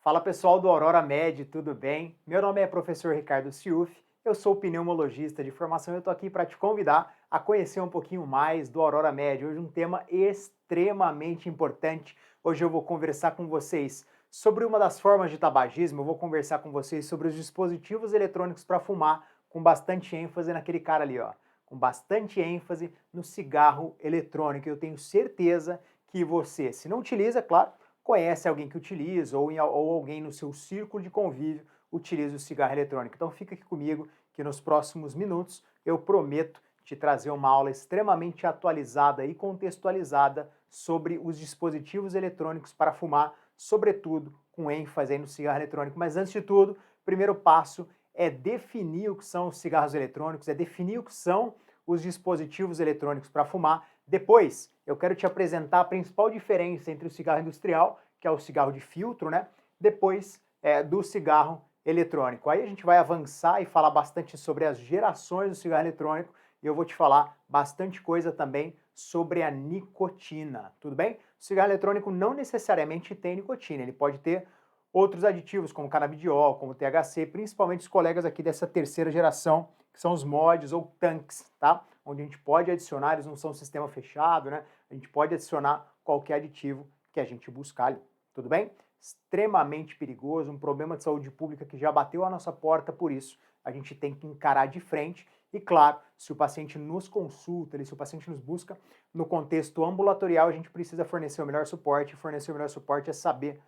Fala pessoal do Aurora Med, tudo bem? Meu nome é professor Ricardo Ciuf, eu sou pneumologista de formação e eu estou aqui para te convidar a conhecer um pouquinho mais do Aurora Med. Hoje um tema extremamente importante. Hoje eu vou conversar com vocês sobre uma das formas de tabagismo, eu vou conversar com vocês sobre os dispositivos eletrônicos para fumar, com bastante ênfase naquele cara ali, ó. Com bastante ênfase no cigarro eletrônico. Eu tenho certeza que você, se não utiliza, claro, conhece alguém que utiliza ou alguém no seu círculo de convívio utiliza o cigarro eletrônico. Então fica aqui comigo que nos próximos minutos eu prometo te trazer uma aula extremamente atualizada e contextualizada sobre os dispositivos eletrônicos para fumar, sobretudo com ênfase aí no cigarro eletrônico. Mas antes de tudo, o primeiro passo é definir o que são os cigarros eletrônicos, é definir o que são os dispositivos eletrônicos para fumar. Depois, eu quero te apresentar a principal diferença entre o cigarro industrial, que é o cigarro de filtro, né? Depois do cigarro eletrônico. Aí a gente vai avançar e falar bastante sobre as gerações do cigarro eletrônico e eu vou te falar bastante coisa também sobre a nicotina, tudo bem? O cigarro eletrônico não necessariamente tem nicotina, ele pode ter outros aditivos como canabidiol, como THC, principalmente os colegas aqui dessa terceira geração, que são os mods ou tanks, tá? Onde a gente pode adicionar, eles não são um sistema fechado, né? A gente pode adicionar qualquer aditivo que a gente buscar ali, tudo bem? Extremamente perigoso, um problema de saúde pública que já bateu a nossa porta, por isso a gente tem que encarar de frente e, claro, se o paciente nos consulta, se o paciente nos busca no contexto ambulatorial, a gente precisa fornecer o melhor suporte, e fornecer o melhor suporte é saber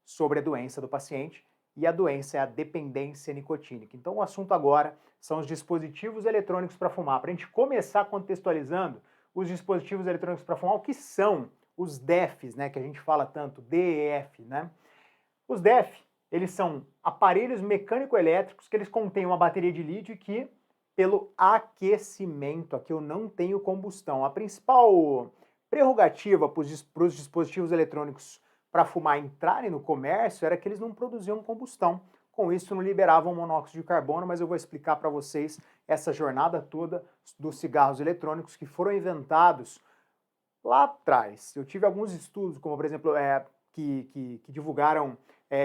sobre a doença do paciente, e a doença é a dependência nicotínica. Então o assunto agora são os dispositivos eletrônicos para fumar. Para a gente começar contextualizando os dispositivos eletrônicos para fumar, o que são os DEFs, né, que a gente fala tanto, DEF, né? Os DEF, eles são aparelhos mecânico-elétricos que eles contêm uma bateria de lítio que, pelo aquecimento, aqui eu não tenho combustão. A principal prerrogativa para os dispositivos eletrônicos para fumar entrarem no comércio era que eles não produziam combustão. Com isso, não liberavam monóxido de carbono, mas eu vou explicar para vocês essa jornada toda dos cigarros eletrônicos que foram inventados lá atrás. Eu tive alguns estudos, como por exemplo, que divulgaram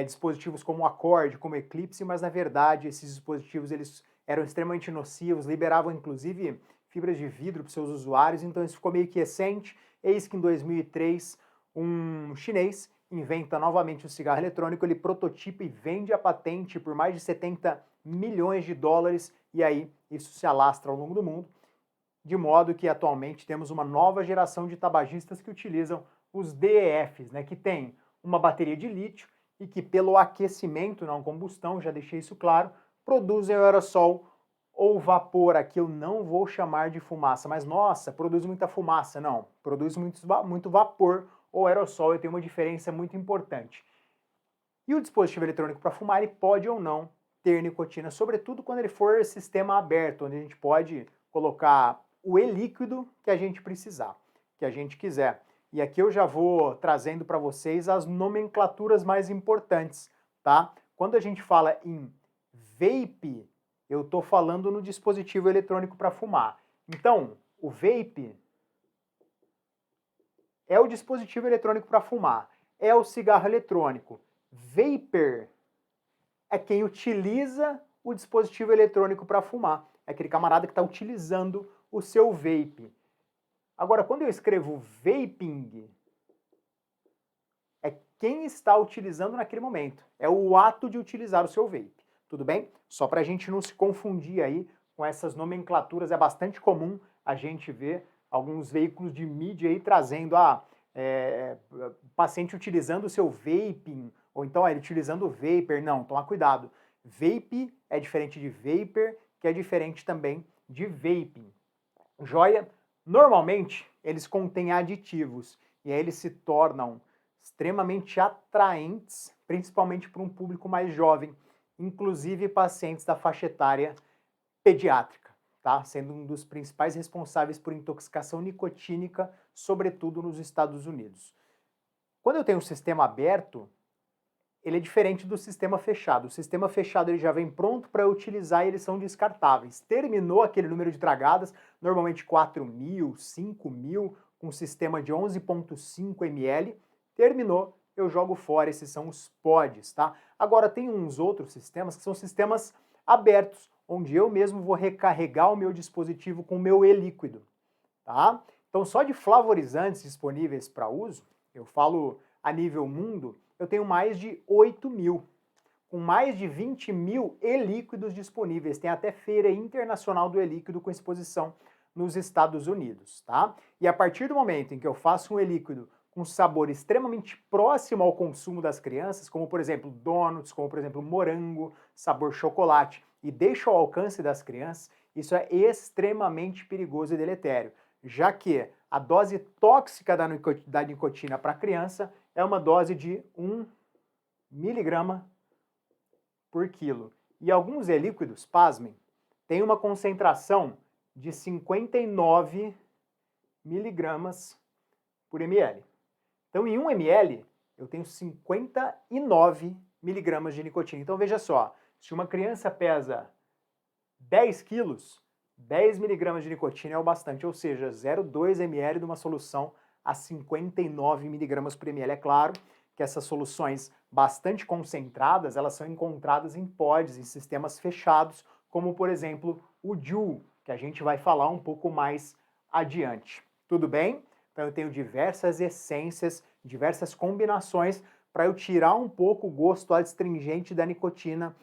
dispositivos como o Accord, como o Eclipse, mas na verdade esses dispositivos eles eram extremamente nocivos, liberavam inclusive fibras de vidro para os seus usuários, então isso ficou meio que recente. Eis que em 2003 um chinês inventa novamente o cigarro eletrônico, ele prototipa e vende a patente por mais de 70 milhões de dólares, e aí isso se alastra ao longo do mundo, de modo que atualmente temos uma nova geração de tabagistas que utilizam os DEFs, né, que tem uma bateria de lítio e que pelo aquecimento, não combustão, já deixei isso claro, produzem o aerossol ou vapor, aqui eu não vou chamar de fumaça, mas nossa, produz muita fumaça, não, produz muito vapor ou aerossol, e tem uma diferença muito importante. E o dispositivo eletrônico para fumar, ele pode ou não ter nicotina, sobretudo quando ele for sistema aberto, onde a gente pode colocar o e-líquido que a gente precisar, que a gente quiser. E aqui eu já vou trazendo para vocês as nomenclaturas mais importantes, tá? Quando a gente fala em vape, eu estou falando no dispositivo eletrônico para fumar. Então, o vape é o dispositivo eletrônico para fumar, é o cigarro eletrônico. Vapor é quem utiliza o dispositivo eletrônico para fumar, é aquele camarada que está utilizando o seu vape. Agora, quando eu escrevo vaping, é quem está utilizando naquele momento, é o ato de utilizar o seu vape, tudo bem? Só para a gente não se confundir aí com essas nomenclaturas, é bastante comum a gente ver alguns veículos de mídia aí trazendo paciente utilizando o seu vaping, ou então ele utilizando o vapor. Não, toma cuidado. Vape é diferente de vapor, que é diferente também de vaping. Joia? Normalmente, eles contêm aditivos, e aí eles se tornam extremamente atraentes, principalmente para um público mais jovem, inclusive pacientes da faixa etária pediátrica, tá? Sendo um dos principais responsáveis por intoxicação nicotínica, sobretudo nos Estados Unidos. Quando eu tenho um sistema aberto, ele é diferente do sistema fechado. O sistema fechado ele já vem pronto para utilizar e eles são descartáveis. Terminou aquele número de tragadas, normalmente 4.000, 5.000, com um sistema de 11,5 ml, terminou, eu jogo fora. Esses são os pods, tá? Agora, tem uns outros sistemas que são sistemas abertos, onde eu mesmo vou recarregar o meu dispositivo com o meu e-líquido, tá? Então, só de flavorizantes disponíveis para uso, eu falo a nível mundo, eu tenho mais de 8.000, com mais de 20.000 e-líquidos disponíveis. Tem até feira internacional do e-líquido com exposição nos Estados Unidos, tá? E a partir do momento em que eu faço um e-líquido com sabor extremamente próximo ao consumo das crianças, como por exemplo donuts, como por exemplo morango, sabor chocolate, e deixo ao alcance das crianças, isso é extremamente perigoso e deletério, já que a dose tóxica da nicotina para a criança é uma dose de 1 miligrama por quilo. E alguns e-líquidos, pasmem, têm uma concentração de 59 miligramas por ml. Então, em 1 ml, eu tenho 59 miligramas de nicotina. Então, veja só, se uma criança pesa 10 quilos, 10 miligramas de nicotina é o bastante, ou seja, 0,2 ml de uma solução a 59 miligramas por ml. É claro que essas soluções bastante concentradas, elas são encontradas em pods, em sistemas fechados, como por exemplo o Juul, que a gente vai falar um pouco mais adiante. Tudo bem? Então eu tenho diversas essências, diversas combinações para eu tirar um pouco o gosto adstringente da nicotina,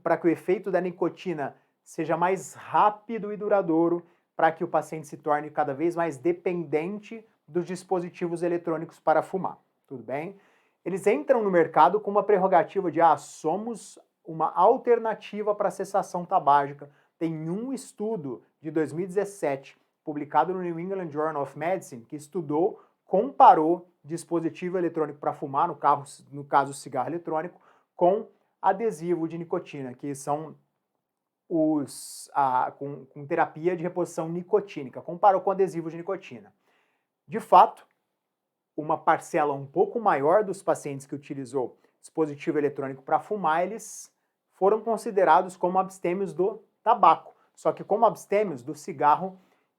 para que o efeito da nicotina seja mais rápido e duradouro, para que o paciente se torne cada vez mais dependente dos dispositivos eletrônicos para fumar. Tudo bem? Eles entram no mercado com uma prerrogativa de somos uma alternativa para a cessação tabágica. Tem um estudo de 2017, publicado no New England Journal of Medicine, que estudou, comparou dispositivo eletrônico para fumar, no caso cigarro eletrônico, com adesivo de nicotina, que são com terapia de reposição nicotínica. Comparou com adesivo de nicotina. De fato, uma parcela um pouco maior dos pacientes que utilizou dispositivo eletrônico para fumar, eles foram considerados como abstêmios do tabaco, só que como abstêmios do cigarro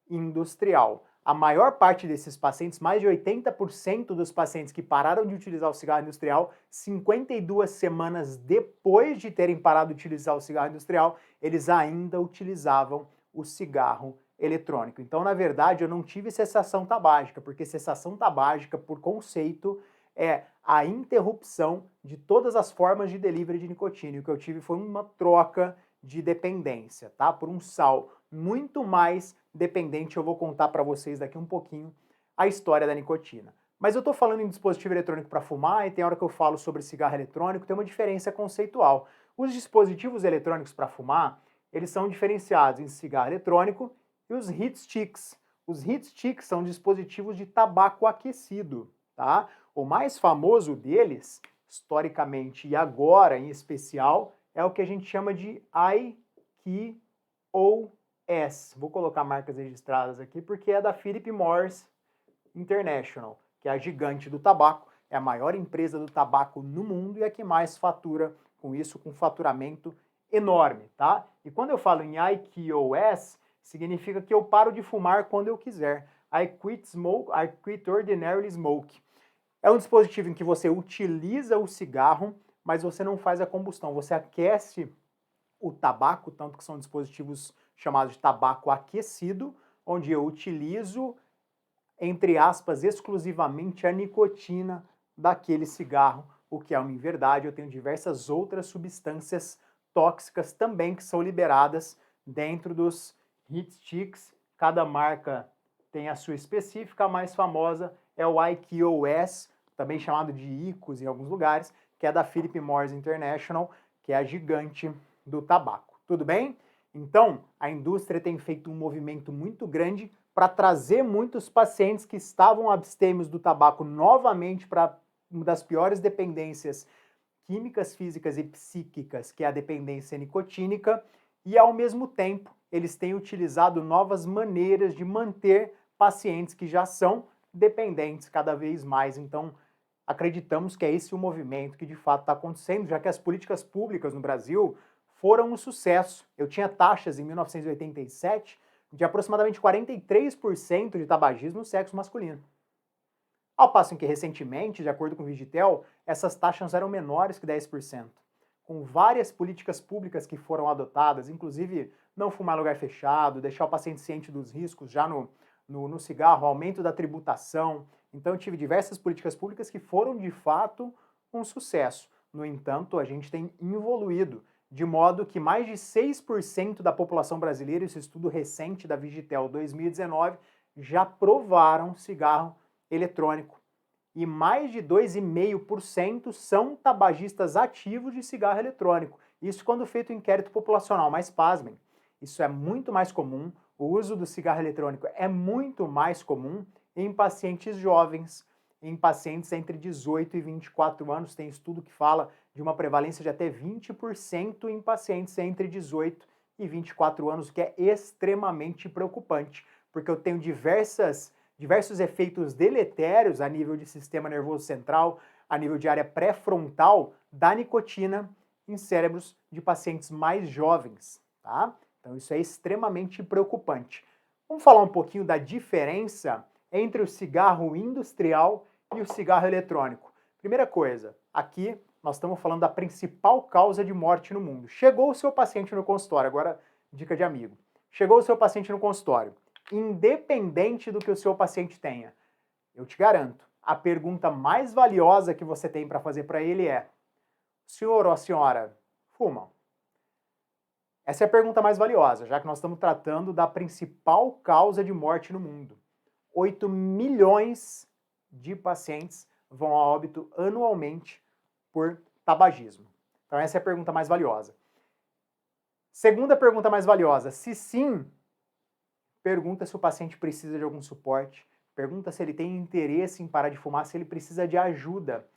industrial. A maior parte desses pacientes, mais de 80% dos pacientes que pararam de utilizar o cigarro industrial, 52 semanas depois de terem parado de utilizar o cigarro industrial, eles ainda utilizavam o cigarro eletrônico. Então, na verdade, eu não tive cessação tabágica, porque cessação tabágica, por conceito, é a interrupção de todas as formas de delivery de nicotina. E o que eu tive foi uma troca de dependência, tá? Por um sal muito mais dependente. Eu vou contar para vocês daqui um pouquinho a história da nicotina. Mas eu estou falando em dispositivo eletrônico para fumar e tem hora que eu falo sobre cigarro eletrônico, tem uma diferença conceitual. Os dispositivos eletrônicos para fumar, eles são diferenciados em cigarro eletrônico e os heat sticks. Os heat sticks são dispositivos de tabaco aquecido, tá? O mais famoso deles, historicamente e agora em especial, é o que a gente chama de IQOS. Vou colocar marcas registradas aqui porque é da Philip Morris International, que é a gigante do tabaco, é a maior empresa do tabaco no mundo e a que mais fatura com isso, com faturamento enorme, tá? E quando eu falo em IQOS, significa que eu paro de fumar quando eu quiser. I quit ordinarily smoke. É um dispositivo em que você utiliza o cigarro, mas você não faz a combustão. Você aquece o tabaco, tanto que são dispositivos chamados de tabaco aquecido, onde eu utilizo, entre aspas, exclusivamente a nicotina daquele cigarro, o que é uma inverdade. Eu tenho diversas outras substâncias tóxicas também que são liberadas dentro dos heat sticks. Cada marca tem a sua específica, a mais famosa é o IQOS, também chamado de IQOS em alguns lugares, que é da Philip Morris International, que é a gigante do tabaco. Tudo bem? Então, a indústria tem feito um movimento muito grande para trazer muitos pacientes que estavam abstêmios do tabaco novamente para uma das piores dependências químicas, físicas e psíquicas, que é a dependência nicotínica, e ao mesmo tempo eles têm utilizado novas maneiras de manter pacientes que já são dependentes cada vez mais. Então, acreditamos que é esse o movimento que de fato está acontecendo, já que as políticas públicas no Brasil foram um sucesso. Eu tinha taxas em 1987 de aproximadamente 43% de tabagismo no sexo masculino. Ao passo em que, recentemente, de acordo com o Vigitel, essas taxas eram menores que 10%. Com várias políticas públicas que foram adotadas, inclusive não fumar em lugar fechado, deixar o paciente ciente dos riscos já no cigarro, aumento da tributação. Então, eu tive diversas políticas públicas que foram, de fato, um sucesso. No entanto, a gente tem evoluído, de modo que mais de 6% da população brasileira, esse estudo recente da Vigitel 2019, já provaram cigarro eletrônico. E mais de 2,5% são tabagistas ativos de cigarro eletrônico. Isso quando feito o inquérito populacional, mas pasmem, isso é muito mais comum, o uso do cigarro eletrônico é muito mais comum em pacientes jovens, em pacientes entre 18 e 24 anos. Tem estudo que fala de uma prevalência de até 20% em pacientes entre 18 e 24 anos, o que é extremamente preocupante, porque eu tenho diversos efeitos deletérios a nível de sistema nervoso central, a nível de área pré-frontal da nicotina em cérebros de pacientes mais jovens, tá? Então isso é extremamente preocupante. Vamos falar um pouquinho da diferença entre o cigarro industrial e o cigarro eletrônico. Primeira coisa, aqui nós estamos falando da principal causa de morte no mundo. Chegou o seu paciente no consultório, agora dica de amigo. Chegou o seu paciente no consultório. Independente do que o seu paciente tenha, eu te garanto, a pergunta mais valiosa que você tem para fazer para ele é: senhor ou a senhora fumam? Essa é a pergunta mais valiosa, já que nós estamos tratando da principal causa de morte no mundo. 8 milhões de pacientes vão a óbito anualmente por tabagismo. Então essa é a pergunta mais valiosa. Segunda pergunta mais valiosa: se sim, pergunta se o paciente precisa de algum suporte, pergunta se ele tem interesse em parar de fumar, se ele precisa de ajuda.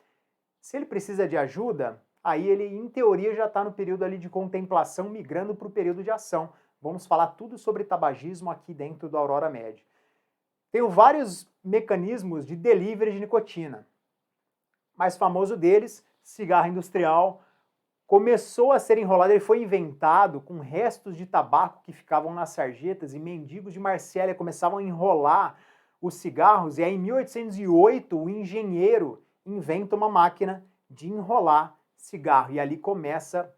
Se ele precisa de ajuda, aí ele, em teoria, já está no período ali de contemplação, migrando para o período de ação. Vamos falar tudo sobre tabagismo aqui dentro do Aurora Med. Tenho vários mecanismos de delivery de nicotina. O mais famoso deles, cigarro industrial, começou a ser enrolado, ele foi inventado com restos de tabaco que ficavam nas sarjetas e mendigos de Marsella começavam a enrolar os cigarros, e aí em 1808 o engenheiro inventa uma máquina de enrolar cigarro, e ali começa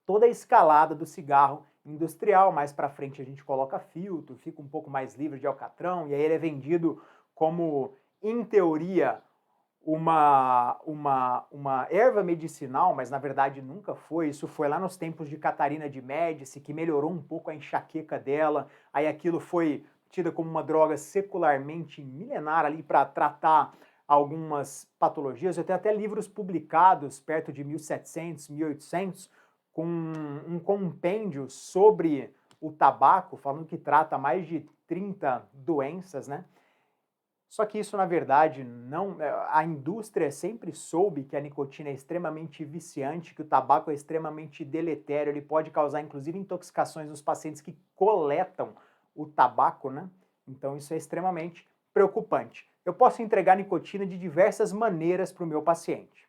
toda a escalada do cigarro industrial. Mais para frente a gente coloca filtro, fica um pouco mais livre de alcatrão, e aí ele é vendido como, em teoria, uma erva medicinal, mas na verdade nunca foi. Isso foi lá nos tempos de Catarina de Médici, que melhorou um pouco a enxaqueca dela, aí aquilo foi tida como uma droga secularmente milenar ali para tratar algumas patologias. Eu tenho até livros publicados perto de 1700, 1800, com um compêndio sobre o tabaco, falando que trata mais de 30 doenças, né? Só que isso, na verdade, não. A indústria sempre soube que a nicotina é extremamente viciante, que o tabaco é extremamente deletério, ele pode causar, inclusive, intoxicações nos pacientes que coletam o tabaco, né? Então isso é extremamente preocupante. Eu posso entregar nicotina de diversas maneiras para o meu paciente.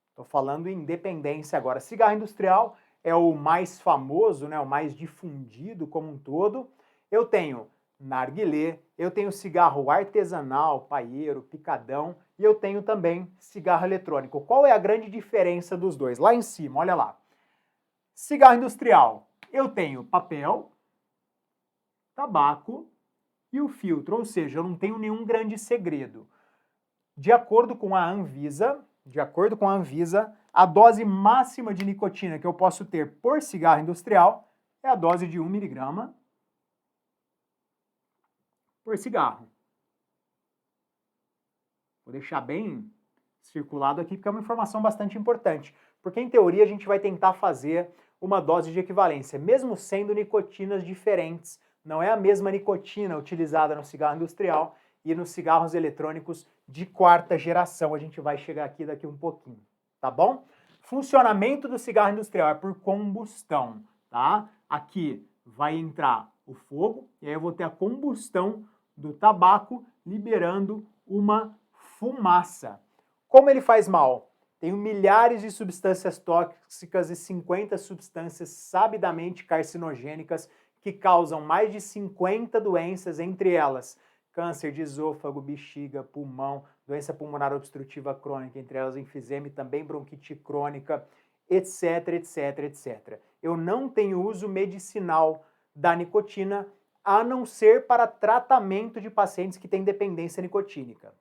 Estou falando em dependência agora. Cigarro industrial é o mais famoso, né, o mais difundido como um todo. Eu tenho narguilé, eu tenho cigarro artesanal, paieiro, picadão, e eu tenho também cigarro eletrônico. Qual é a grande diferença dos dois? Lá em cima, olha lá. Cigarro industrial, eu tenho papel, tabaco e o filtro, ou seja, eu não tenho nenhum grande segredo. De acordo com a Anvisa, a dose máxima de nicotina que eu posso ter por cigarro industrial é a dose de 1 miligrama por cigarro. Vou deixar bem circulado aqui porque é uma informação bastante importante, porque em teoria a gente vai tentar fazer uma dose de equivalência, mesmo sendo nicotinas diferentes. Não é a mesma nicotina utilizada no cigarro industrial e nos cigarros eletrônicos de quarta geração. A gente vai chegar aqui daqui um pouquinho, tá bom? Funcionamento do cigarro industrial é por combustão, tá? Aqui vai entrar o fogo e aí eu vou ter a combustão do tabaco liberando uma fumaça. Como ele faz mal? Tem milhares de substâncias tóxicas e 50 substâncias sabidamente carcinogênicas que causam mais de 50 doenças, entre elas câncer de esôfago, bexiga, pulmão, doença pulmonar obstrutiva crônica, entre elas enfisema e também bronquite crônica, etc, etc, etc. Eu não tenho uso medicinal da nicotina, a não ser para tratamento de pacientes que têm dependência nicotínica,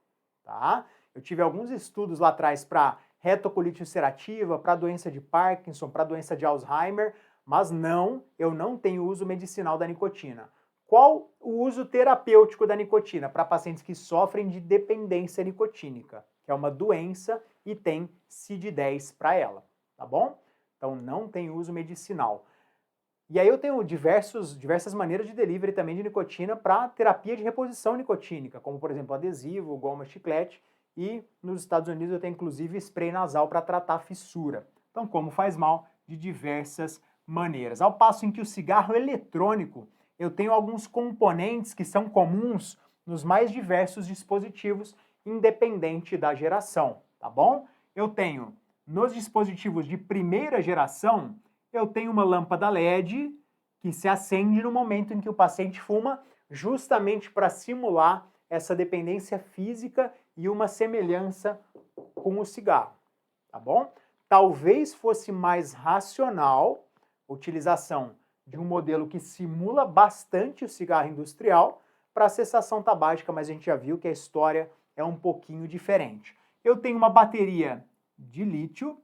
tá? Eu tive alguns estudos lá atrás para retocolite ulcerativa, para doença de Parkinson, para doença de Alzheimer, mas não, eu não tenho uso medicinal da nicotina. Qual o uso terapêutico da nicotina? Para pacientes que sofrem de dependência nicotínica, que é uma doença e tem CID-10 para ela, tá bom? Então não tem uso medicinal. E aí eu tenho diversas maneiras de delivery também de nicotina para terapia de reposição nicotínica, como por exemplo adesivo, goma, chiclete, e nos Estados Unidos eu tenho inclusive spray nasal para tratar fissura. Então como faz mal de diversas maneiras. Ao passo em que o cigarro eletrônico, eu tenho alguns componentes que são comuns nos mais diversos dispositivos, independente da geração, tá bom? Eu tenho nos dispositivos de primeira geração, eu tenho uma lâmpada LED que se acende no momento em que o paciente fuma, justamente para simular essa dependência física e uma semelhança com o cigarro, tá bom? Talvez fosse mais racional a utilização de um modelo que simula bastante o cigarro industrial para a cessação tabágica, mas a gente já viu que a história é um pouquinho diferente. Eu tenho uma bateria de lítio,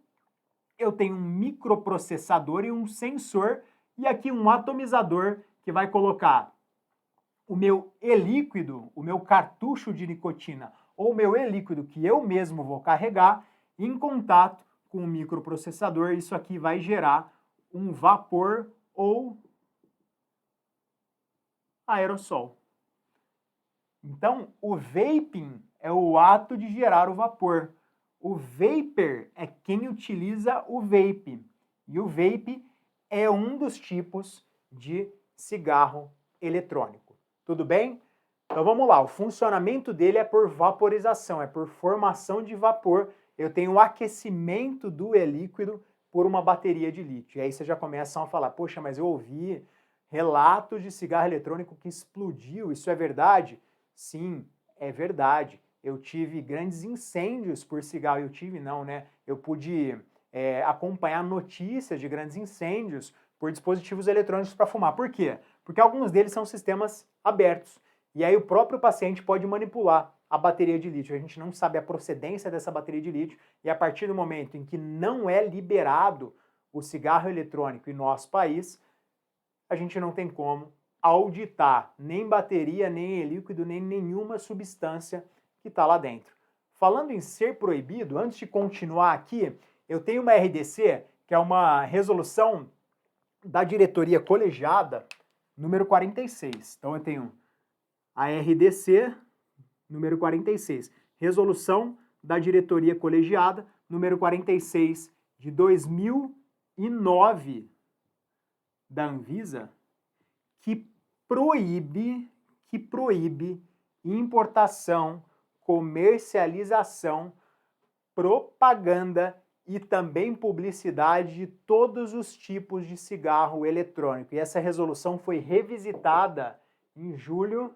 eu tenho um microprocessador e um sensor, e aqui um atomizador que vai colocar o meu e-líquido, o meu cartucho de nicotina, ou o meu e-líquido que eu mesmo vou carregar, em contato com o microprocessador. Isso aqui vai gerar um vapor ou aerossol. Então, o vaping é o ato de gerar o vapor. O vapor é quem utiliza o vape. E o vape é um dos tipos de cigarro eletrônico. Tudo bem? Então vamos lá, o funcionamento dele é por vaporização, é por formação de vapor. Eu tenho o aquecimento do e-líquido por uma bateria de lítio. E aí vocês já começam a falar, poxa, mas eu ouvi relatos de cigarro eletrônico que explodiu, isso é verdade? Sim, é verdade. Eu tive grandes incêndios por cigarro, eu pude acompanhar notícias de grandes incêndios por dispositivos eletrônicos para fumar. Por quê? Porque alguns deles são sistemas abertos. E aí o próprio paciente pode manipular a bateria de lítio. A gente não sabe a procedência dessa bateria de lítio e a partir do momento em que não é liberado o cigarro eletrônico em nosso país, a gente não tem como auditar nem bateria, nem líquido, nem nenhuma substância que está lá dentro. Falando em ser proibido, antes de continuar aqui, eu tenho uma RDC, que é uma resolução da diretoria colegiada, número 46. Então eu tenho a RDC, número 46, resolução da diretoria colegiada, número 46, de 2009, da Anvisa, que proíbe importação, comercialização, propaganda e também publicidade de todos os tipos de cigarro eletrônico. E essa resolução foi revisitada em julho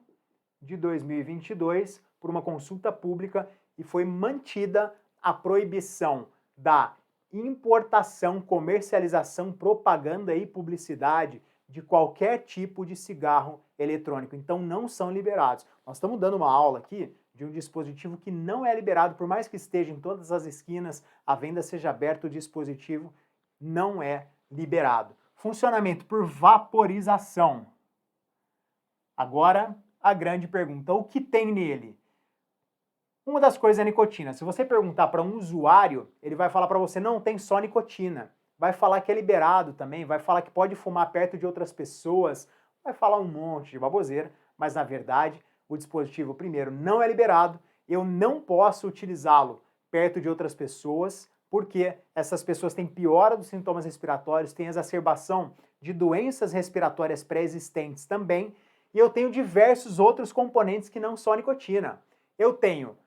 de 2022 por uma consulta pública e foi mantida a proibição da importação, comercialização, propaganda e publicidade de qualquer tipo de cigarro eletrônico. Então não são liberados. Nós estamos dando uma aula aqui de um dispositivo que não é liberado, por mais que esteja em todas as esquinas, a venda seja aberta, o dispositivo não é liberado. Funcionamento por vaporização. Agora, a grande pergunta, o que tem nele? Uma das coisas é a nicotina. Se você perguntar para um usuário, ele vai falar para você, não, tem só nicotina. Vai falar que é liberado também, vai falar que pode fumar perto de outras pessoas, vai falar um monte de baboseira, mas na verdade o dispositivo, primeiro, não é liberado, eu não posso utilizá-lo perto de outras pessoas, porque essas pessoas têm piora dos sintomas respiratórios, têm exacerbação de doenças respiratórias pré-existentes também, e eu tenho diversos outros componentes que não só nicotina. Eu tenho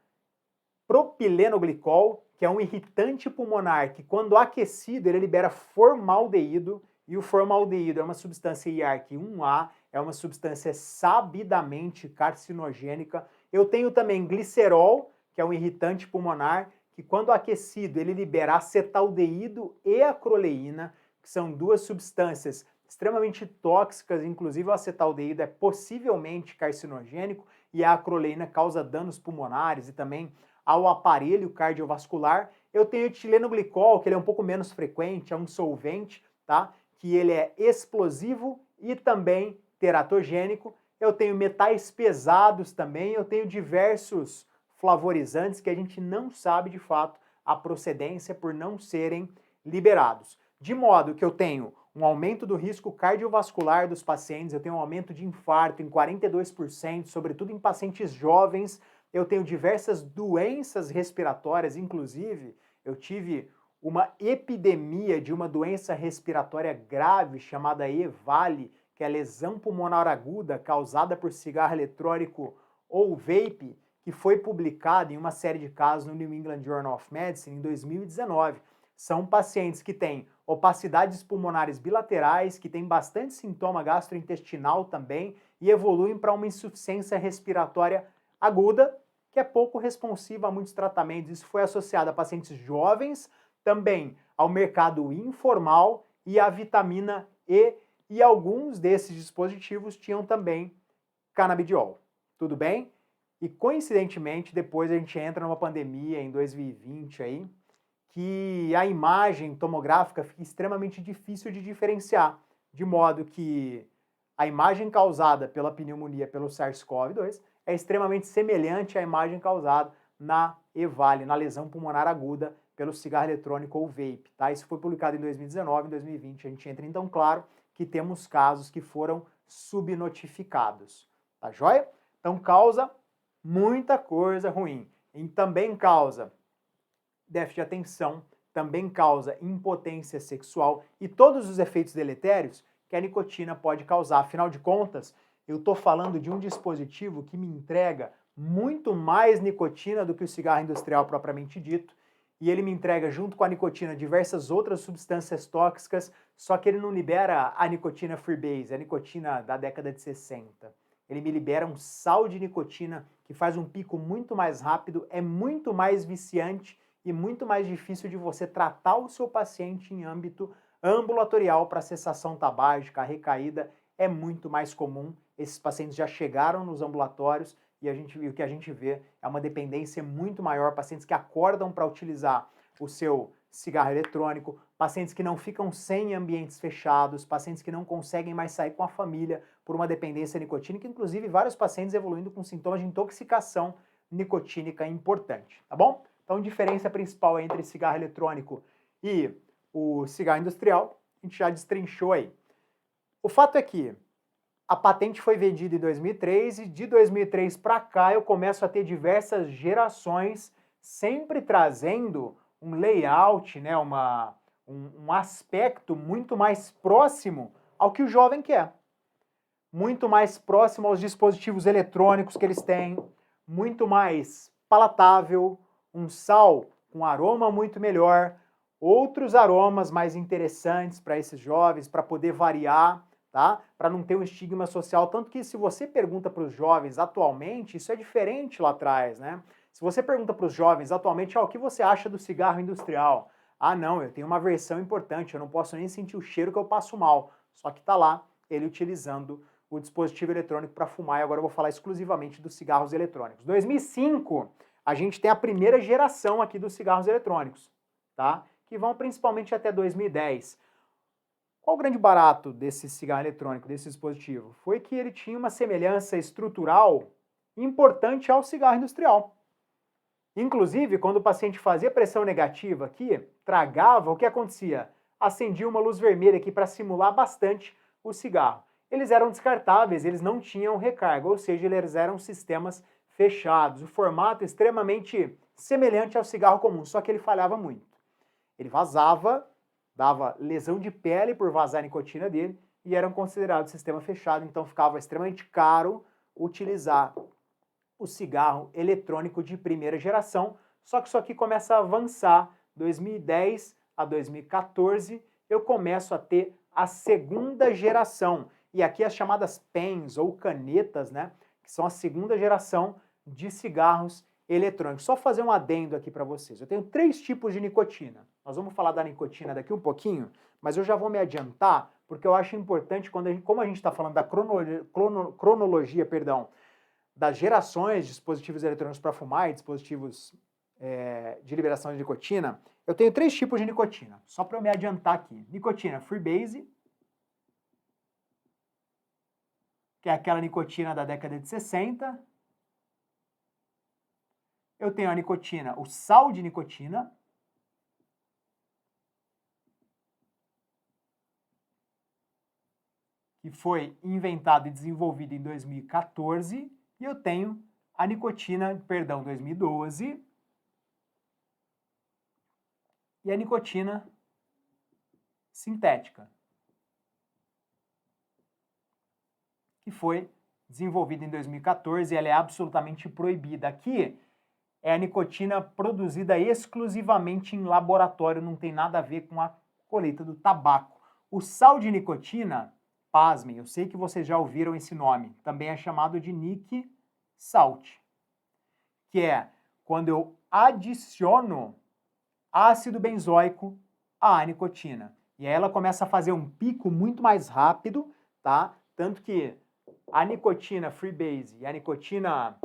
propilenoglicol, que é um irritante pulmonar que, quando aquecido, ele libera formaldeído, e o formaldeído é uma substância IARC 1A, é uma substância sabidamente carcinogênica. Eu tenho também glicerol, que é um irritante pulmonar, que quando aquecido ele libera acetaldeído e acroleína, que são duas substâncias extremamente tóxicas, inclusive o acetaldeído é possivelmente carcinogênico e a acroleína causa danos pulmonares e também ao aparelho cardiovascular. Eu tenho etileno glicol, que ele é um pouco menos frequente, é um solvente, tá? Que ele é explosivo e também teratogênico. Eu tenho metais pesados também, eu tenho diversos flavorizantes que a gente não sabe de fato a procedência por não serem liberados. De modo que eu tenho um aumento do risco cardiovascular dos pacientes, eu tenho um aumento de infarto em 42%, sobretudo em pacientes jovens, eu tenho diversas doenças respiratórias, inclusive eu tive uma epidemia de uma doença respiratória grave chamada EVALI, que é lesão pulmonar aguda causada por cigarro eletrônico ou vape, que foi publicada em uma série de casos no New England Journal of Medicine em 2019. São pacientes que têm opacidades pulmonares bilaterais, que têm bastante sintoma gastrointestinal também e evoluem para uma insuficiência respiratória aguda, que é pouco responsiva a muitos tratamentos. Isso foi associado a pacientes jovens, também ao mercado informal e à vitamina E alguns desses dispositivos tinham também canabidiol. Tudo bem? E coincidentemente, depois a gente entra numa pandemia em 2020 aí, que a imagem tomográfica fica extremamente difícil de diferenciar, de modo que a imagem causada pela pneumonia pelo SARS-CoV-2 é extremamente semelhante à imagem causada na EVALI, na lesão pulmonar aguda pelo cigarro eletrônico ou vape, tá? Isso foi publicado em 2019, em 2020 a gente entra então, claro, que temos casos que foram subnotificados, tá joia? Então causa muita coisa ruim. E também causa déficit de atenção, também causa impotência sexual e todos os efeitos deletérios que a nicotina pode causar. Afinal de contas, eu estou falando de um dispositivo que me entrega muito mais nicotina do que o cigarro industrial propriamente dito, e ele me entrega junto com a nicotina diversas outras substâncias tóxicas, só que ele não libera a nicotina freebase, a nicotina da década de 60. Ele me libera um sal de nicotina que faz um pico muito mais rápido, é muito mais viciante e muito mais difícil de você tratar o seu paciente em âmbito ambulatorial para cessação tabágica, a recaída é muito mais comum. Esses pacientes já chegaram nos ambulatórios e o que a gente vê é uma dependência muito maior, pacientes que acordam para utilizar o seu cigarro eletrônico, pacientes que não ficam sem ambientes fechados, pacientes que não conseguem mais sair com a família por uma dependência nicotínica, inclusive vários pacientes evoluindo com sintomas de intoxicação nicotínica importante, tá bom? Então, a diferença principal entre cigarro eletrônico e o cigarro industrial, a gente já destrinchou aí. O fato é que a patente foi vendida em 2003 e de 2003 para cá eu começo a ter diversas gerações, sempre trazendo um layout, né, um aspecto muito mais próximo ao que o jovem quer. Muito mais próximo aos dispositivos eletrônicos que eles têm, muito mais palatável, um sal com aroma muito melhor, outros aromas mais interessantes para esses jovens, para poder variar, tá? Para não ter um estigma social, tanto que se você pergunta para os jovens atualmente, isso é diferente lá atrás, né? Se você pergunta para os jovens atualmente, o que você acha do cigarro industrial? Ah, não, eu tenho uma versão importante, eu não posso nem sentir o cheiro que eu passo mal. Só que tá lá ele utilizando o dispositivo eletrônico para fumar, e agora eu vou falar exclusivamente dos cigarros eletrônicos. 2005, a gente tem a primeira geração aqui dos cigarros eletrônicos, tá? Que vão principalmente até 2010. Qual o grande barato desse cigarro eletrônico, desse dispositivo? Foi que ele tinha uma semelhança estrutural importante ao cigarro industrial. Inclusive, quando o paciente fazia pressão negativa aqui, tragava, o que acontecia? Acendia uma luz vermelha aqui para simular bastante o cigarro. Eles eram descartáveis, eles não tinham recarga, ou seja, eles eram sistemas fechados. O formato extremamente semelhante ao cigarro comum, só que ele falhava muito. Ele vazava, dava lesão de pele por vazar a nicotina dele e eram considerados sistema fechado, então ficava extremamente caro utilizar o cigarro eletrônico de primeira geração, só que isso aqui começa a avançar. 2010 a 2014 eu começo a ter a segunda geração. e aqui as chamadas pens ou canetas, né, que são a segunda geração de cigarros eletrônicos. Só fazer um adendo aqui para vocês. Eu tenho 3 tipos de nicotina. Nós vamos falar da nicotina daqui um pouquinho, mas eu já vou me adiantar, porque eu acho importante, como a gente está falando da cronologia, das gerações de dispositivos eletrônicos para fumar e dispositivos de liberação de nicotina, eu tenho 3 tipos de nicotina, só para eu me adiantar aqui. Nicotina freebase, que é aquela nicotina da década de 60. Eu tenho a nicotina, o sal de nicotina, que foi inventado e desenvolvido em 2014, e eu tenho a nicotina, 2012, e a nicotina sintética, que foi desenvolvida em 2014 e ela é absolutamente proibida. Aqui é a nicotina produzida exclusivamente em laboratório, não tem nada a ver com a colheita do tabaco. O sal de nicotina, pasmem, eu sei que vocês já ouviram esse nome, também é chamado de Nic Salt, que é quando eu adiciono ácido benzoico à nicotina. E aí ela começa a fazer um pico muito mais rápido, tá? Tanto que a nicotina freebase e a nicotina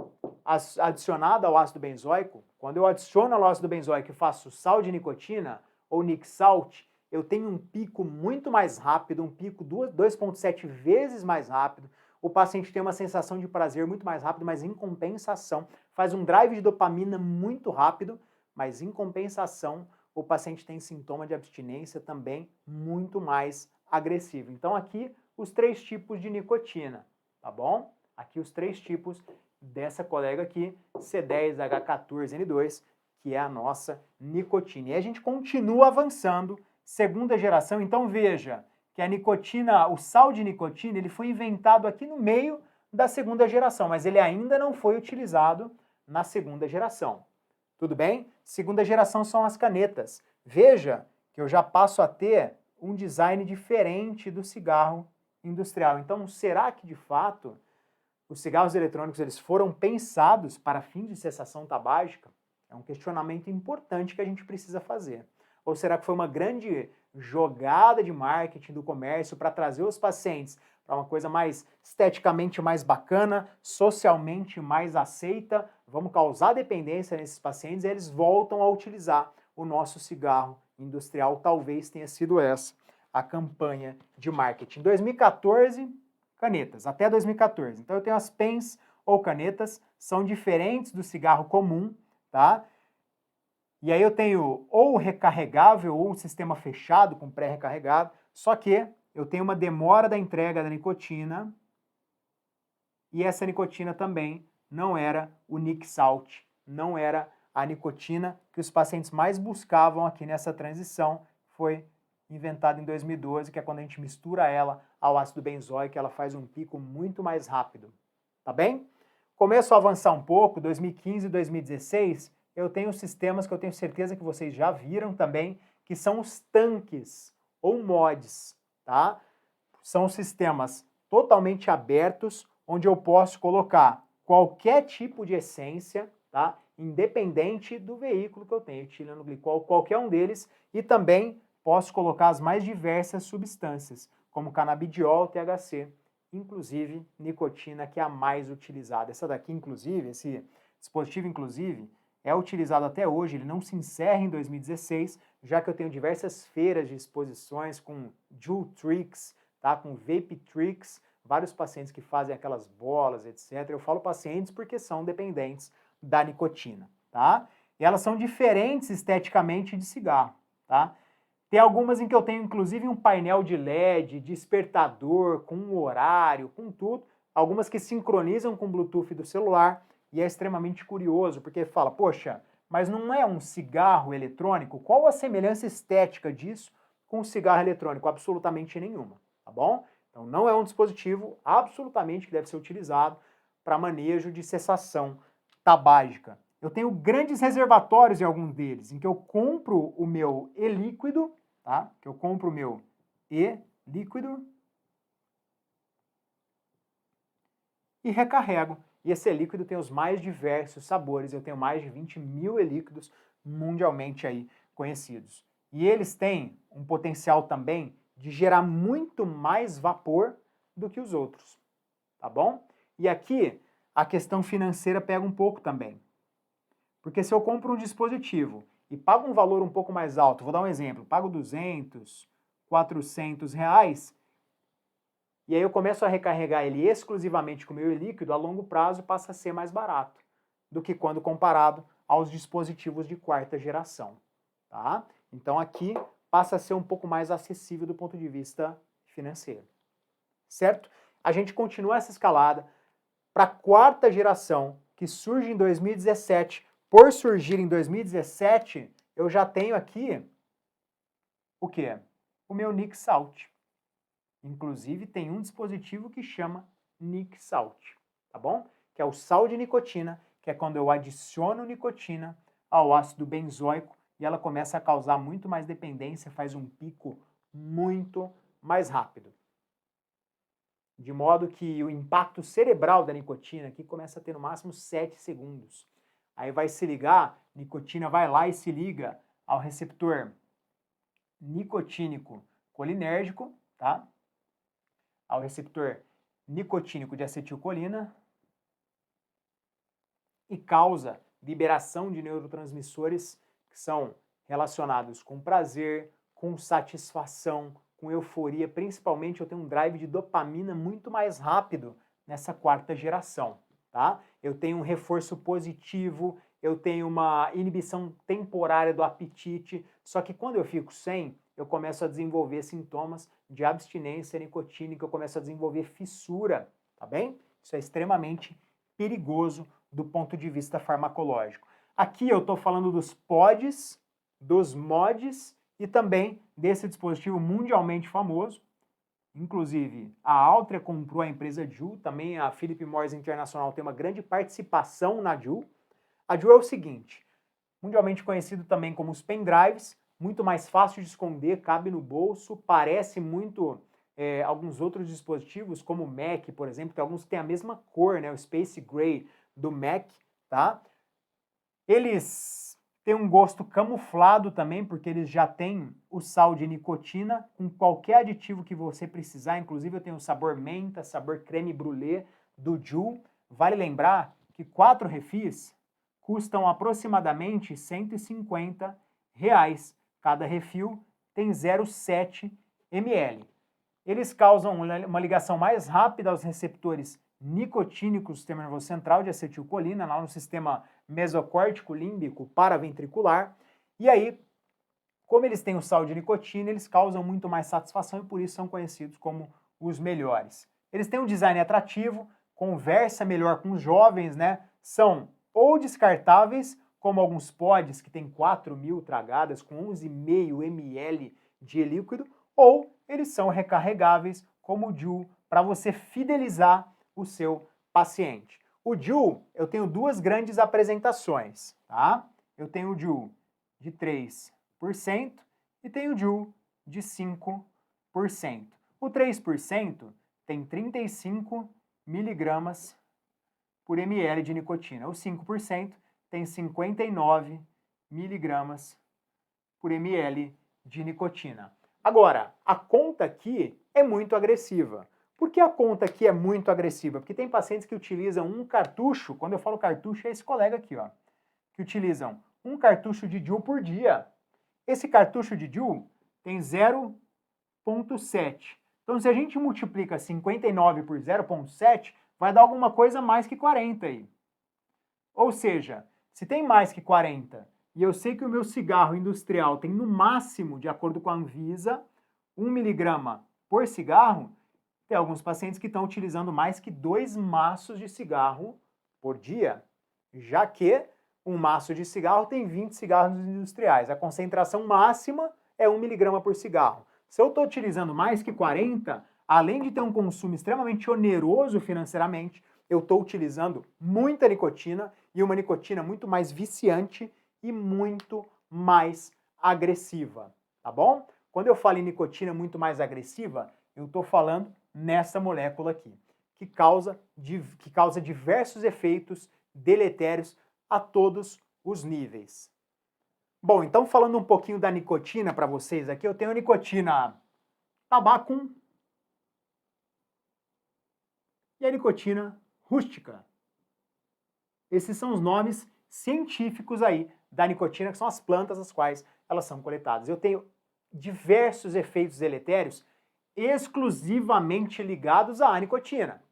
adicionada ao ácido benzoico, quando eu adiciono ao ácido benzoico e faço sal de nicotina, ou Nic Salt, eu tenho um pico muito mais rápido, um pico 2,7 vezes mais rápido. O paciente tem uma sensação de prazer muito mais rápido, mas em compensação, faz um drive de dopamina muito rápido, mas em compensação, o paciente tem sintoma de abstinência também muito mais agressivo. Então aqui, os 3 tipos de nicotina, tá bom? Aqui os 3 tipos dessa colega aqui, C10H14N2, que é a nossa nicotina. E a gente continua avançando, segunda geração, então veja que a nicotina, o sal de nicotina, ele foi inventado aqui no meio da segunda geração, mas ele ainda não foi utilizado na segunda geração. Tudo bem? Segunda geração são as canetas. Veja que eu já passo a ter um design diferente do cigarro industrial. Então, será que de fato os cigarros eletrônicos eles foram pensados para fins de cessação tabágica? É um questionamento importante que a gente precisa fazer. Ou será que foi uma grande jogada de marketing do comércio para trazer os pacientes para uma coisa mais esteticamente mais bacana, socialmente mais aceita, vamos causar dependência nesses pacientes e eles voltam a utilizar o nosso cigarro industrial? Talvez tenha sido essa a campanha de marketing. 2014, canetas, até 2014. Então eu tenho as pens ou canetas, são diferentes do cigarro comum, tá? E aí eu tenho ou recarregável ou um sistema fechado com pré-recarregado, só que eu tenho uma demora da entrega da nicotina e essa nicotina também não era o Nic Salt, não era a nicotina que os pacientes mais buscavam aqui nessa transição, foi inventada em 2012, que é quando a gente mistura ela ao ácido benzoico, ela faz um pico muito mais rápido, tá bem? Começo a avançar um pouco, 2015 e 2016, eu tenho sistemas que eu tenho certeza que vocês já viram também, que são os tanques ou mods, tá? São sistemas totalmente abertos, onde eu posso colocar qualquer tipo de essência, tá? Independente do veículo que eu tenho, etileno glicol, qualquer um deles, e também posso colocar as mais diversas substâncias, como canabidiol, THC, inclusive nicotina, que é a mais utilizada. Essa daqui, inclusive, esse dispositivo, inclusive, é utilizado até hoje, ele não se encerra em 2016, já que eu tenho diversas feiras de exposições com Juul Tricks, tá? Com Vape Tricks, vários pacientes que fazem aquelas bolas, etc. Eu falo pacientes porque são dependentes da nicotina, tá? E elas são diferentes esteticamente de cigarro, tá? Tem algumas em que eu tenho inclusive um painel de LED, despertador, com um horário, com tudo. Algumas que sincronizam com o Bluetooth do celular e é extremamente curioso, porque fala, poxa, mas não é um cigarro eletrônico? Qual a semelhança estética disso com o cigarro eletrônico? Absolutamente nenhuma, tá bom? Então não é um dispositivo absolutamente que deve ser utilizado para manejo de cessação tabágica. Eu tenho grandes reservatórios em alguns deles, em que eu compro o meu e-líquido, tá? Que eu compro o meu e-líquido e recarrego. E esse líquido tem os mais diversos sabores, eu tenho mais de 20 mil líquidos mundialmente aí conhecidos. E eles têm um potencial também de gerar muito mais vapor do que os outros, tá bom? E aqui a questão financeira pega um pouco também. Porque se eu compro um dispositivo e pago um valor um pouco mais alto, vou dar um exemplo, pago 200, 400 reais, e aí eu começo a recarregar ele exclusivamente com o meu líquido, a longo prazo passa a ser mais barato do que quando comparado aos dispositivos de quarta geração, tá? Então aqui passa a ser um pouco mais acessível do ponto de vista financeiro, certo? A gente continua essa escalada para a quarta geração, que surge em 2017. Por surgir em 2017, eu já tenho aqui o quê? O meu Nic Salt. Inclusive, tem um dispositivo que chama Nic Salt, tá bom? Que é o sal de nicotina, que é quando eu adiciono nicotina ao ácido benzoico e ela começa a causar muito mais dependência, faz um pico muito mais rápido. De modo que o impacto cerebral da nicotina aqui começa a ter no máximo 7 segundos. Aí vai se ligar, nicotina vai lá e se liga ao receptor nicotínico colinérgico, tá? Ao receptor nicotínico de acetilcolina e causa liberação de neurotransmissores que são relacionados com prazer, com satisfação, com euforia. Principalmente eu tenho um drive de dopamina muito mais rápido nessa quarta geração, tá? Eu tenho um reforço positivo, eu tenho uma inibição temporária do apetite, só que quando eu fico sem, eu começo a desenvolver sintomas de abstinência nicotínica, eu começo a desenvolver fissura, tá bem? Isso é extremamente perigoso do ponto de vista farmacológico. Aqui eu estou falando dos pods, dos mods e também desse dispositivo mundialmente famoso. Inclusive, a Altria comprou a empresa Juul, também a Philip Morris International tem uma grande participação na Juul. A Juul é o seguinte, mundialmente conhecido também como os pendrives, muito mais fácil de esconder, cabe no bolso, parece muito alguns outros dispositivos, como o Mac, por exemplo, tem alguns que têm a mesma cor, né, o Space Gray do Mac, tá? Eles têm um gosto camuflado também, porque eles já têm o sal de nicotina com qualquer aditivo que você precisar, inclusive eu tenho o sabor menta, sabor creme brulee do Juul. Vale lembrar que 4 refis custam aproximadamente R$150. Cada refil tem 0,7 ml. Eles causam uma ligação mais rápida aos receptores nicotínicos do sistema nervoso central de acetilcolina, lá no sistema mesocórtico límbico paraventricular. E aí, como eles têm o sal de nicotina, eles causam muito mais satisfação e por isso são conhecidos como os melhores. Eles têm um design atrativo, conversa melhor com os jovens, né? São ou descartáveis, como alguns pods que tem 4.000 tragadas com 11,5 ml de líquido, ou eles são recarregáveis, como o Juul, para você fidelizar o seu paciente. O Juul, eu tenho duas grandes apresentações, tá? Eu tenho o Juul de 3% e tenho o Juul de 5%. O 3% tem 35 miligramas por ml de nicotina. O 5% tem 59 miligramas por ml de nicotina. Agora, a conta aqui é muito agressiva. Por que a conta aqui é muito agressiva? Porque tem pacientes que utilizam um cartucho, quando eu falo cartucho é esse colega aqui, ó, que utilizam um cartucho de Juul por dia. Esse cartucho de Juul tem 0,7. Então, se a gente multiplica 59 por 0,7, vai dar alguma coisa mais que 40 aí. Ou seja, se tem mais que 40 e eu sei que o meu cigarro industrial tem no máximo, de acordo com a Anvisa, 1 miligrama por cigarro, tem alguns pacientes que estão utilizando mais que 2 maços de cigarro por dia, já que um maço de cigarro tem 20 cigarros industriais. A concentração máxima é 1 miligrama por cigarro. Se eu estou utilizando mais que 40, além de ter um consumo extremamente oneroso financeiramente, eu estou utilizando muita nicotina e uma nicotina muito mais viciante e muito mais agressiva, tá bom? Quando eu falo em nicotina muito mais agressiva, eu estou falando nessa molécula aqui, que causa diversos efeitos deletérios a todos os níveis. Bom, então falando um pouquinho da nicotina para vocês aqui, eu tenho a nicotina tabacum e a nicotina rústica. Esses são os nomes científicos aí da nicotina, que são as plantas as quais elas são coletadas. Eu tenho diversos efeitos deletérios exclusivamente ligados à nicotina,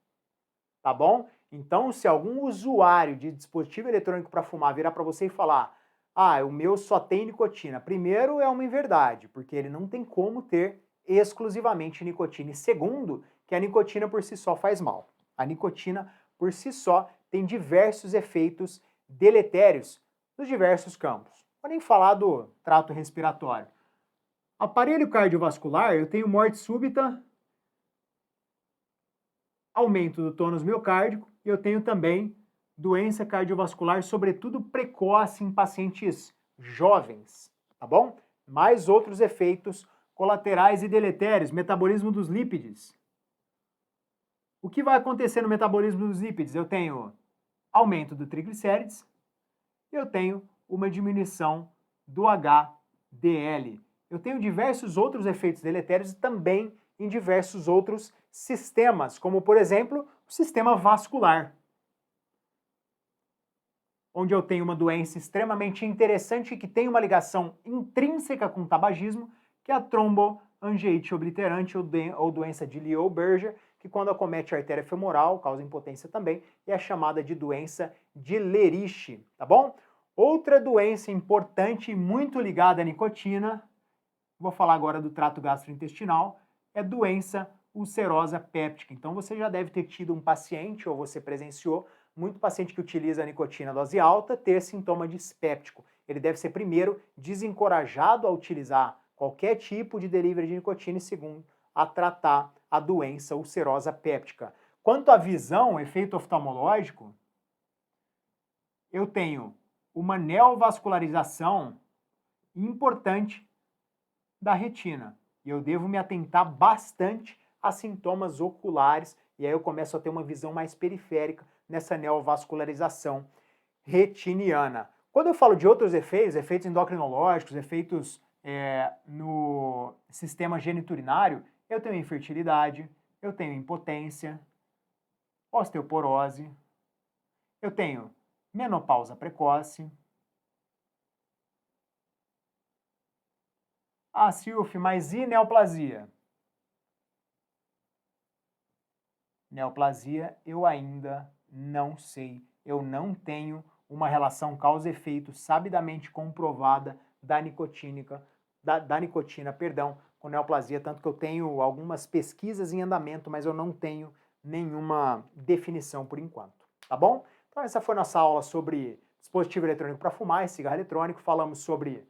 tá bom? Então, se algum usuário de dispositivo eletrônico para fumar virar para você e falar: ah, o meu só tem nicotina, primeiro é uma inverdade, porque ele não tem como ter exclusivamente nicotina. E segundo, que a nicotina por si só faz mal. A nicotina por si só tem diversos efeitos deletérios nos diversos campos. Vou nem falar do trato respiratório. Aparelho cardiovascular, eu tenho morte súbita, aumento do tônus miocárdico e eu tenho também doença cardiovascular, sobretudo precoce em pacientes jovens, tá bom? Mais outros efeitos colaterais e deletérios, metabolismo dos lípides. O que vai acontecer no metabolismo dos lípides? Eu tenho aumento do triglicérides, eu tenho uma diminuição do HDL. Eu tenho diversos outros efeitos deletérios também em diversos outros sistemas, como por exemplo, o sistema vascular, onde eu tenho uma doença extremamente interessante que tem uma ligação intrínseca com o tabagismo, que é a tromboangiite obliterante ou doença de Liu-Berger, que quando acomete a artéria femoral, causa impotência também, e é chamada de doença de Leriche, tá bom? Outra doença importante e muito ligada à nicotina, vou falar agora do trato gastrointestinal, é doença ulcerosa péptica. Então você já deve ter tido um paciente, ou você presenciou, muito paciente que utiliza a nicotina dose alta ter sintoma dispéptico. Ele deve ser, primeiro, desencorajado a utilizar qualquer tipo de delivery de nicotina e, segundo, a tratar a doença ulcerosa péptica. Quanto à visão, efeito oftalmológico, eu tenho uma neovascularização importante da retina. E eu devo me atentar bastante a sintomas oculares, e aí eu começo a ter uma visão mais periférica nessa neovascularização retiniana. Quando eu falo de outros efeitos, efeitos endocrinológicos, efeitos no sistema geniturinário, eu tenho infertilidade, eu tenho impotência, osteoporose, eu tenho menopausa precoce. Ah, Silf, mas e neoplasia? Neoplasia eu ainda não sei. Eu não tenho uma relação causa-efeito sabidamente comprovada da nicotina, com neoplasia, tanto que eu tenho algumas pesquisas em andamento, mas eu não tenho nenhuma definição por enquanto, tá bom? Então essa foi nossa aula sobre dispositivo eletrônico para fumar e cigarro eletrônico. Falamos sobre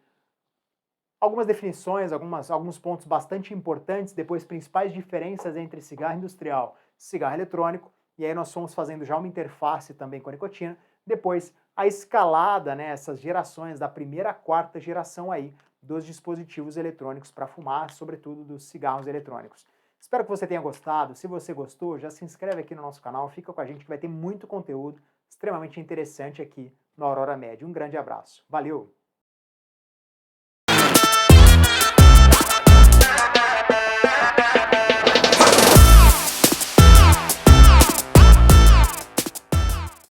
algumas definições, alguns pontos bastante importantes, depois principais diferenças entre cigarro industrial e cigarro eletrônico, e aí nós fomos fazendo já uma interface também com a nicotina, depois a escalada, né, essas gerações da primeira à quarta geração aí dos dispositivos eletrônicos para fumar, sobretudo dos cigarros eletrônicos. Espero que você tenha gostado. Se você gostou, já se inscreve aqui no nosso canal, fica com a gente que vai ter muito conteúdo extremamente interessante aqui no Aurora Med. Um grande abraço. Valeu!